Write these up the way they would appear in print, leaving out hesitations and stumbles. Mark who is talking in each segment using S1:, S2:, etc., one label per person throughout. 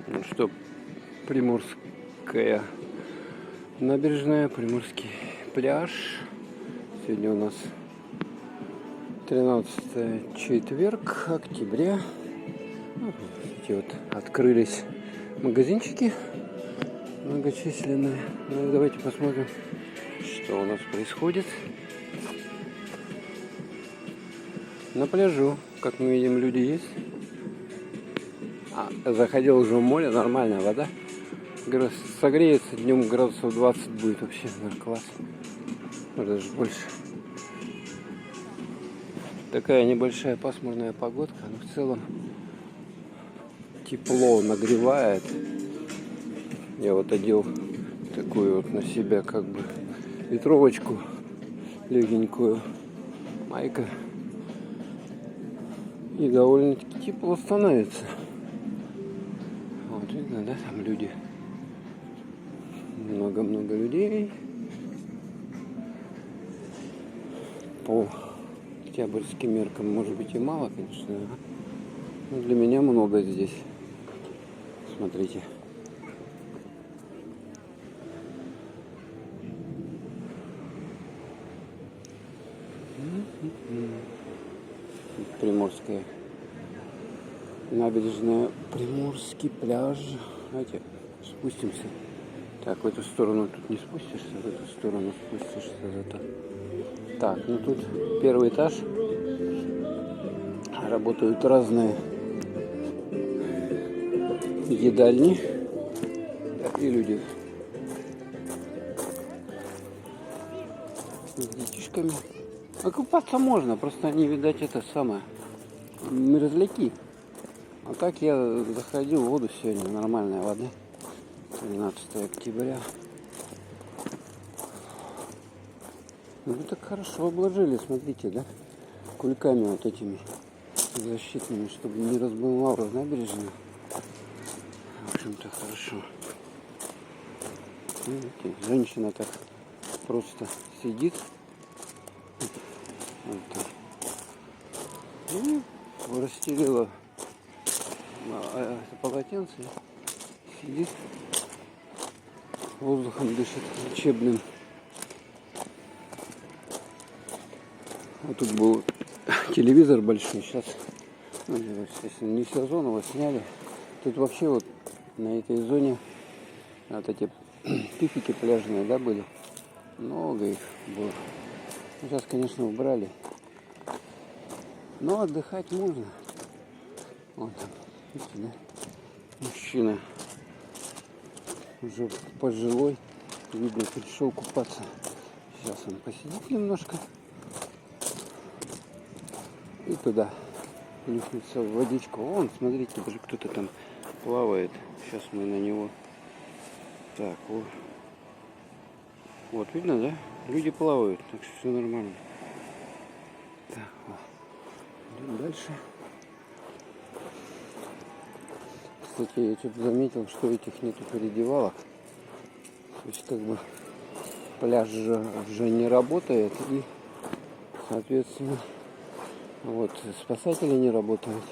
S1: Ну что, Приморская набережная, Приморский пляж. Сегодня у нас 13 четверг, октября. Эти вот открылись магазинчики многочисленные. Ну и давайте посмотрим, что у нас происходит. На пляжу, как мы видим, люди есть. Заходил уже в море, нормальная вода. Согреется, днем градусов 20 будет вообще, класс. Может, даже больше. Такая небольшая пасмурная погодка, но в целом тепло нагревает. Я вот одел такую вот на себя как бы ветровочку легенькую, майка. И довольно-таки тепло становится. Вот видно, да, там люди. Много-много людей. По октябрьским меркам, может быть, и мало, конечно. Но для меня много здесь. Смотрите. Приморская набережная, Приморский пляж. Давайте спустимся. Так, в эту сторону тут не спустишься, в эту сторону спустишься зато. Так, ну тут первый этаж. Работают разные едальни. Так, и люди с детишками. А купаться можно, просто они, видать, это самое, мерзляки. А так я заходил в воду сегодня, нормальная вода. 13 октября. Ну так хорошо обложили, смотрите, да? Кульками вот этими защитными, чтобы не разбывало набережную. В общем-то хорошо. Видите, женщина так просто сидит. Вот так. И расстелила полотенце, сидит, воздухом дышит лечебным. Вот тут был телевизор большой, сейчас, естественно, не сезон, его сняли. Тут вообще вот на этой зоне вот эти пифики пляжные, да, были. Много их было. Сейчас, конечно, убрали. Но отдыхать можно. Вот там, видите, да? Мужчина уже пожилой, видно, пришел купаться. Сейчас он посидит немножко и туда плюхнется в водичку. Вон, смотрите, даже кто-то там плавает. Сейчас мы на него. Так, вот. Вот, видно, да? Люди плавают, так что все нормально. Так, вот. Идем дальше. Кстати, я что-то заметил, что этих нету переодевалок. То есть, как бы, пляж уже не работает. И, соответственно, вот, спасатели не работают.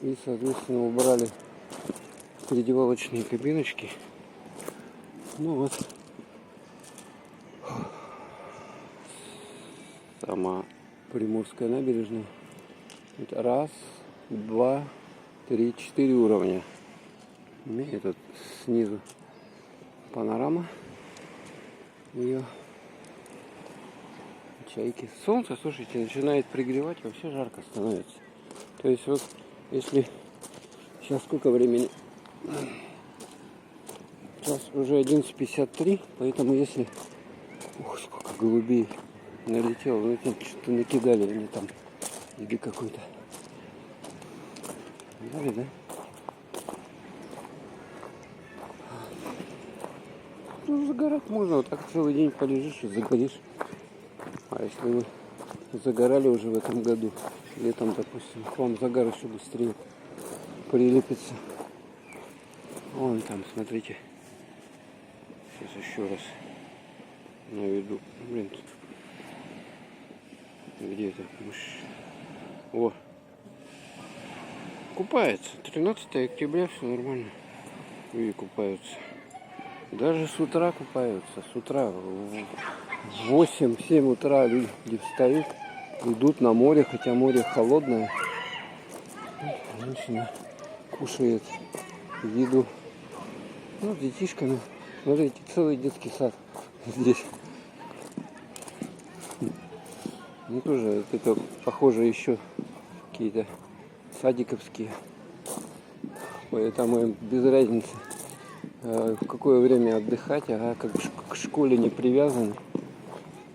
S1: И, соответственно, убрали переодевалочные кабиночки. Ну вот. Сама Приморская набережная. Это раз, два, 3-4 уровня. Имеет тут снизу панорама ее, чайки. Солнце, слушайте, начинает пригревать, вообще жарко становится. То есть вот если сейчас сколько времени? Сейчас уже 11:53, поэтому если... Ух, сколько голубей налетело, ну что-то накидали или там, или какой-то. Дали, да? Ну, загорать можно, вот так целый день полежишь и загоришь. А если вы загорали уже в этом году, летом, допустим, к вам загар еще быстрее прилепится. Вон там, смотрите. Сейчас еще раз наведу. Блин, где это? О, Купается. 13 октября, все нормально. Люди купаются. Даже с утра купаются. С утра в 8-7 утра люди встают, идут на море, хотя море холодное. Женщина кушает еду. Ну, с детишками. Смотрите, целый детский сад здесь. Ну, тоже это похоже еще какие-то садиковские. Поэтому им без разницы, в какое время отдыхать, как к школе не привязаны.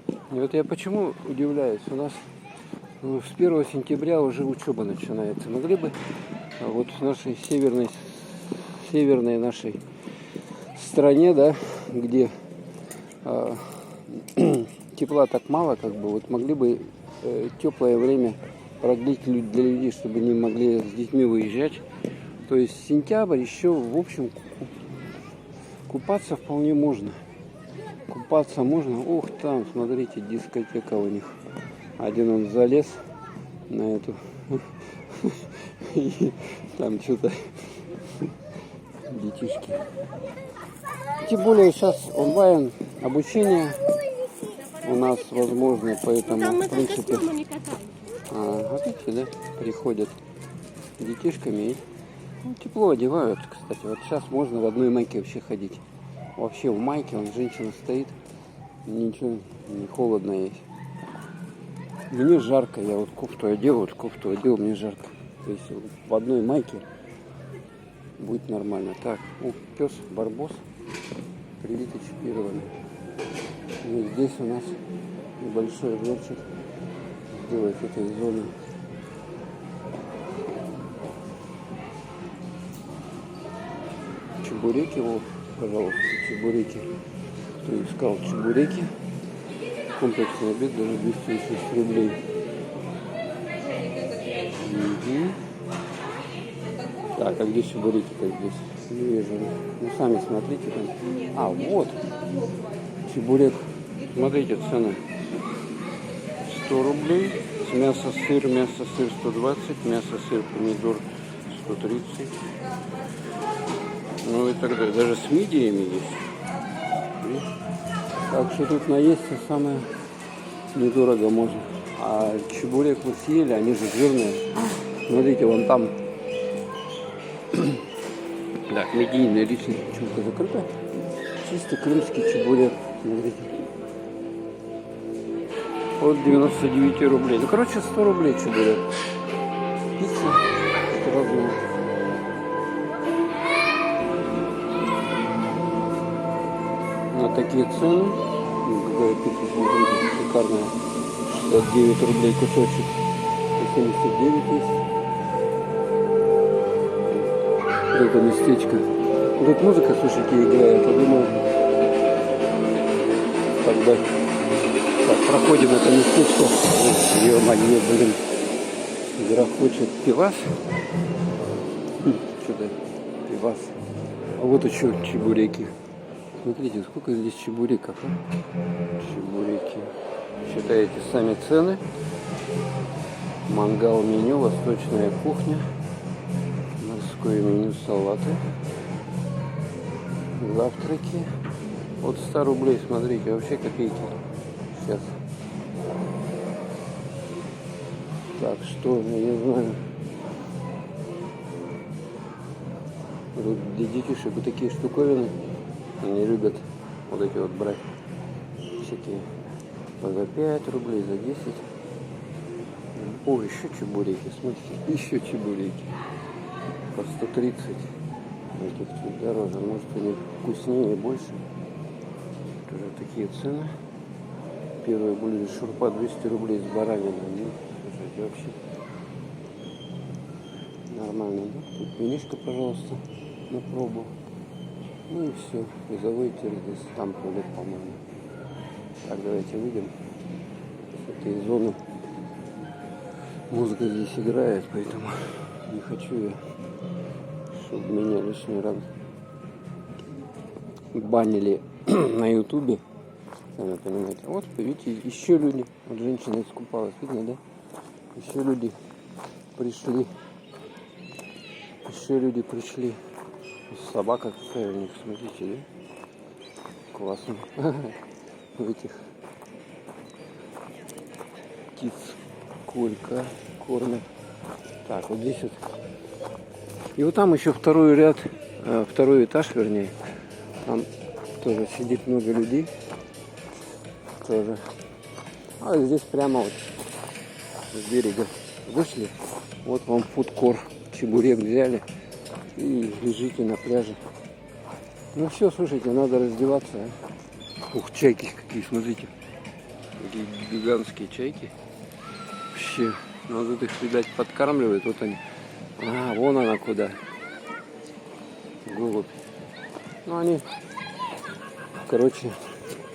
S1: И вот я почему удивляюсь, у нас с 1 сентября уже учеба начинается. Могли бы вот в нашей северной нашей стране, да, где тепла так мало, как бы, вот могли бы теплое время продлить для людей, чтобы они могли с детьми выезжать. То есть сентябрь еще, в общем, купаться вполне можно. Купаться можно. Ух, там, смотрите, дискотека у них. Один он залез на эту. И там что-то детишки. Тем более сейчас онлайн обучение у нас возможно, поэтому в принципе. Видите, да, приходят детишками и тепло одевают, кстати. Вот сейчас можно в одной майке вообще ходить. Вообще в майке, женщина стоит, ничего не холодно ей. Мне жарко, я вот кофту одел, мне жарко. То есть в одной майке будет нормально. Так, пес барбос, привитый, чипированный. И здесь у нас небольшой обзорчик сделать этой зоны. Чебуреки, вот, пожалуйста, чебуреки. Кто искал чебуреки, комплексный обед даже 206 рублей. Угу. Так, а где чебуреки-то здесь? Не вижу. Ну, сами смотрите там. Вот. Чебурек. Смотрите, цены. 100 рублей. Мясо-сыр 120. Мясо-сыр, помидор 130. Ну и так далее. Даже с мидиями есть. Так что тут наесться самое недорого можно. А чебурек вы съели, они же жирные. Смотрите, вон там. Так, медийная личность почему-то закрыта. Чисто крымский чебурек. Смотрите. От 99 рублей. Ну, короче, 100 рублей чебурек. Пицца. Сразу. На такие цены. Какая пицца, смотрите, шикарная. 69 рублей кусочек. 79 есть. Это местечко. Тут музыка, слушайте, играет. Я думаю, тогда так, проходим это местечко. Ё-моё, блин. Грохочет пивас. Что-то пивас. А вот еще чебуреки. Смотрите, сколько здесь чебуреков. Чебуреки. Считаете сами цены. Мангал меню, восточная кухня. Морское меню, салаты. Завтраки. От 100 рублей, смотрите, вообще копейки. Сейчас. Так, что, я не знаю. Тут для детишек вот такие штуковины. Они любят вот эти вот брать. Всякие. За 5 рублей, за 10. О, еще чебуреки, смотрите. Еще чебуреки. По 130. Этих чуть дороже. Может, они вкуснее и больше. Тоже такие цены. Первое блюдо шурпа 200 рублей с бараниной. Ну, слушайте, вообще нормально, да? Тут винишко, пожалуйста, на пробу. Ну и все. Грузовой термос, там туалет, по-моему. Так, давайте выйдем с этой зоны. Музыка здесь играет, поэтому не хочу я, чтобы меня лишний раз банили на ютубе. Сами понимаете. Вот, видите, еще люди. Вот женщина искупалась, видно, да? Еще люди пришли Еще люди пришли. Собака какая у них, смотрите, да? Классно. В этих птиц сколько кормят. Так, вот здесь вот. И вот там еще второй ряд, второй этаж, вернее. Там тоже сидит много людей. Тоже. А здесь прямо вот с берега вышли. Вот вам фудкор. Чебурек взяли и лежите на пляже. Ну все, слушайте, надо раздеваться. А? Ух, чайки какие, смотрите. Такие гигантские чайки. Вообще, надо их, видать, подкармливают. Вот они. А, вон она куда. Голубь. Ну, они, короче,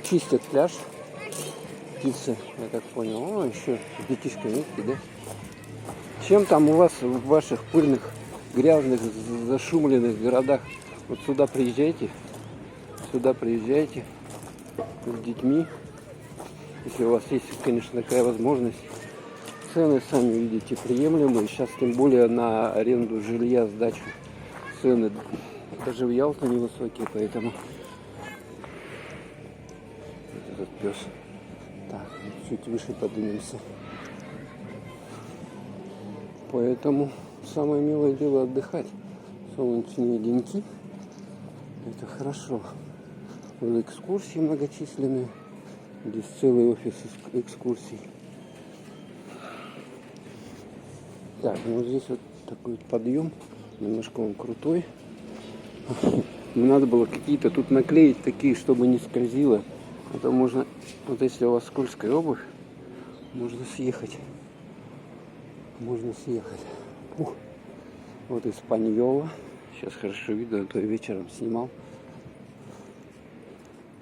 S1: чистят пляж. Птицы, я так понял. О, еще детишки, видите, да? Чем там у вас в ваших пыльных, грязных, зашумленных городах? Вот сюда приезжайте. Сюда приезжайте с детьми. Если у вас есть, конечно, такая возможность. Цены, сами видите, приемлемые. Сейчас тем более на аренду жилья, сдачу цены даже в Ялте невысокие, поэтому вот этот пес. Так, чуть выше поднимемся. Поэтому самое милое дело отдыхать. Солнечные деньки. Это хорошо. Экскурсии многочисленные. Здесь целый офис экскурсий. Так, ну здесь вот такой вот подъем. Немножко он крутой. Мне надо было какие-то тут наклеить такие, чтобы не скользило. А то можно, вот если у вас скользкая обувь, можно съехать. Можно съехать. Ух. Вот Испаньола. Сейчас хорошо видно, а то я вечером снимал.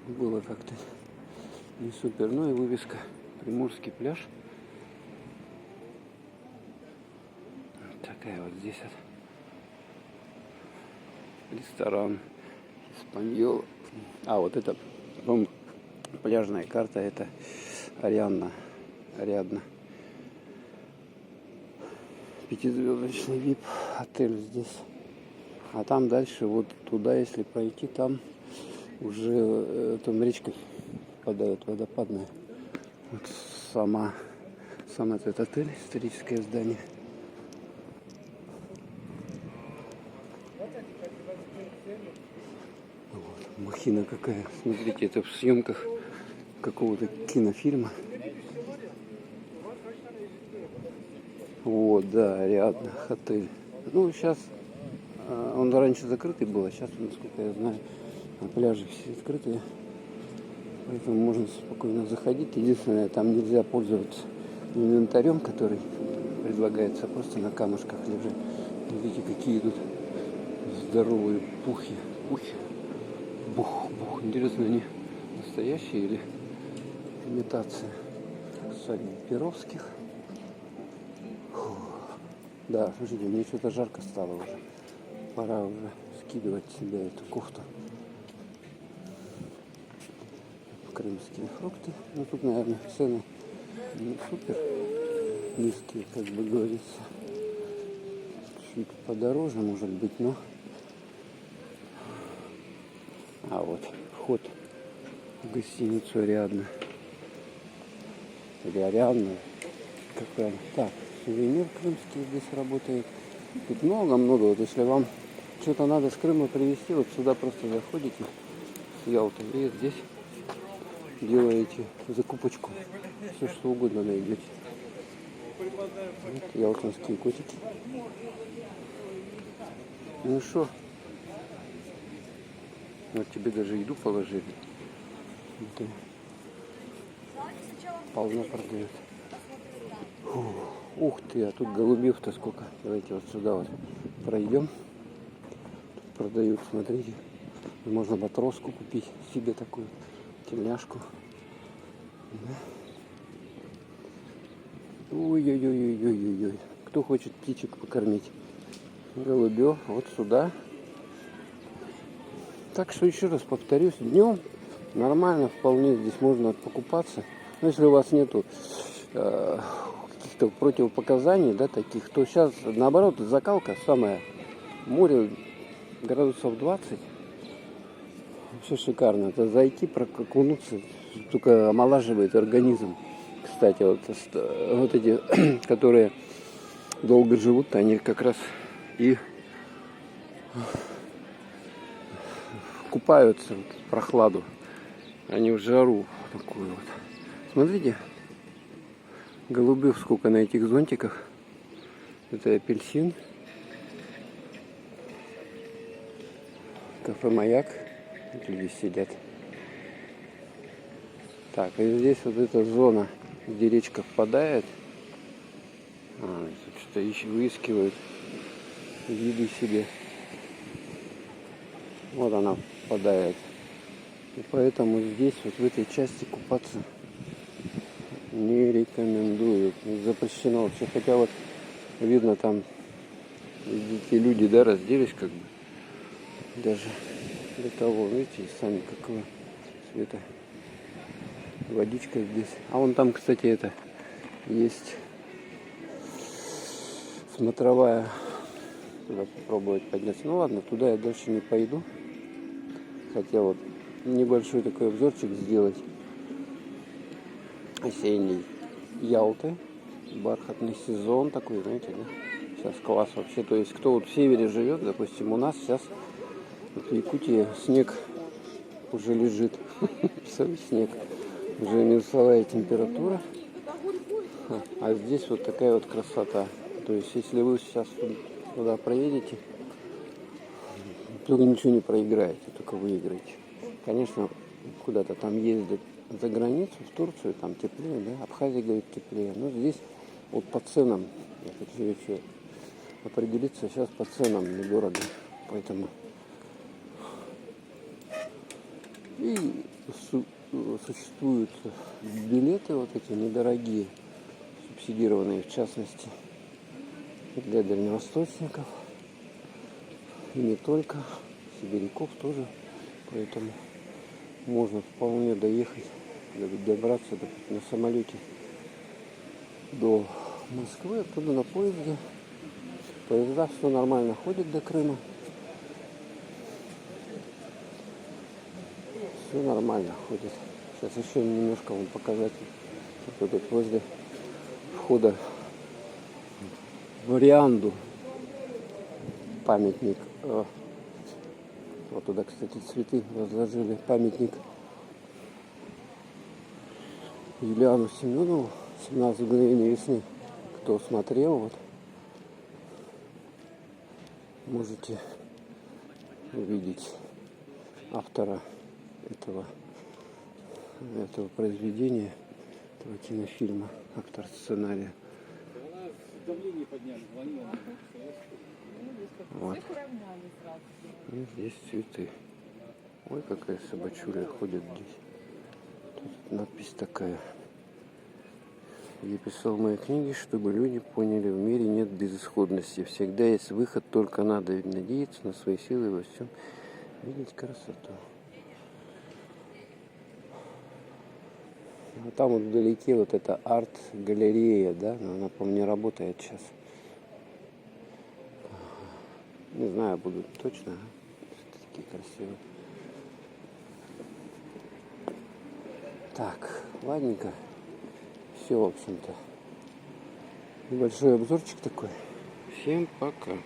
S1: Было как-то не супер. Ну и вывеска Приморский пляж. Такая вот здесь вот ресторан Испаньола. А вот это, по-моему, пляжная карта, это Ариадна. Пятизвездочный VIP отель здесь. А там дальше, вот туда, если пойти, там уже там речка впадает, водопадная. Вот сам этот отель, историческое здание. Вот, махина какая. Смотрите, это в съемках какого-то кинофильма. Вот, да, Ариадна отель. Ну, сейчас он раньше закрытый был, а сейчас, насколько я знаю, на пляже все открытые. Поэтому можно спокойно заходить. Единственное, там нельзя пользоваться инвентарем, который предлагается, просто на камушках лежать. Видите, какие тут здоровые пухи. Бух. Интересно, они настоящие или имитация? Садик Перовских. Да, слушайте, мне что-то жарко стало уже. Пора уже скидывать с себя эту кофту. Крымские фрукты. Ну тут, наверное, цены не супер низкие, как бы говорится. Чуть подороже, может быть, но... А вот вход в гостиницу Ариадна. Или Ариадна. Как правильно? Так, сувенир крымский здесь работает. Тут много. Вот если вам что-то надо с Крыма привезти, вот сюда просто заходите с Ялты и здесь делаете закупочку. Все что угодно найдете. Вот ялтинские котики. Ну что? Вот тебе даже еду положили. Вот полно продают. Ух ты, а тут голубев-то сколько. Давайте вот сюда вот пройдем. Тут продают, смотрите. Можно матроску купить себе такую, тельняшку. Ой-ой-ой-ой-ой-ой. Кто хочет птичек покормить? Голубев, вот сюда. Так что еще раз повторюсь, днем нормально, вполне здесь можно покупаться. Но если у вас нету каких-то противопоказаний, да, таких, то сейчас наоборот закалка самая Море градусов 20. Вообще шикарно. Это зайти, окунуться, только омолаживает организм. Кстати, вот эти, которые долго живут, они как раз и купаются в прохладу, а не в жару такую вот. Смотрите, голубев сколько на этих зонтиках. Это апельсин. Кафе «Маяк». Люди сидят. Так, и здесь вот эта зона, где речка впадает. Что-то выискивают виды себе. Вот она впадает. И поэтому здесь, вот в этой части, купаться не рекомендую. Запрещено вообще. Хотя вот видно там, видите, люди, да, разделись как бы. Даже до того, видите, сами какого цвета водичка здесь. А вон там, кстати, это есть смотровая. Туда попробовать подняться. Ну ладно, туда я дальше не пойду. Хотел вот небольшой такой обзорчик сделать осенней Ялты. Бархатный сезон такой, знаете, да? Сейчас класс вообще. То есть кто вот в севере живет, допустим, у нас сейчас в Якутии снег уже лежит. Целый снег. Уже минусовая температура. А здесь вот такая вот красота. То есть если вы сейчас туда проедете, то ничего не проиграете, только выиграете. Конечно, куда-то там ездят за границу, в Турцию, там теплее, да, Абхазия, говорит, теплее. Но здесь вот по ценам, я хочу еще определиться, сейчас по ценам недорого. Поэтому и существуют билеты вот эти недорогие, субсидированные в частности для дальневосточников. И не только, сибиряков тоже. Поэтому можно вполне доехать, добраться на самолете до Москвы, оттуда на поезде. Поезда все нормально ходят до Крыма. Все нормально ходит. Сейчас еще немножко вам показать. Вот тут возле входа в Рианду памятник. Вот туда, кстати, цветы разложили. Памятник Юлиану Семенову, 17 мгновений весны. Кто смотрел, вот можете увидеть автора этого произведения, этого кинофильма, автор сценария. Вот. И здесь цветы. Ой, какая собачуля ходит здесь. Тут надпись такая. Я писал в моей книге, чтобы люди поняли, в мире нет безысходности. Всегда есть выход, только надо надеяться на свои силы и во всем видеть красоту. А там вот вдалеке вот эта арт-галерея, да, но она, по-моему, не работает сейчас. Не знаю, будут точно. Такие красивые. Так, ладненько. Все, в общем-то. Небольшой обзорчик такой. Всем пока.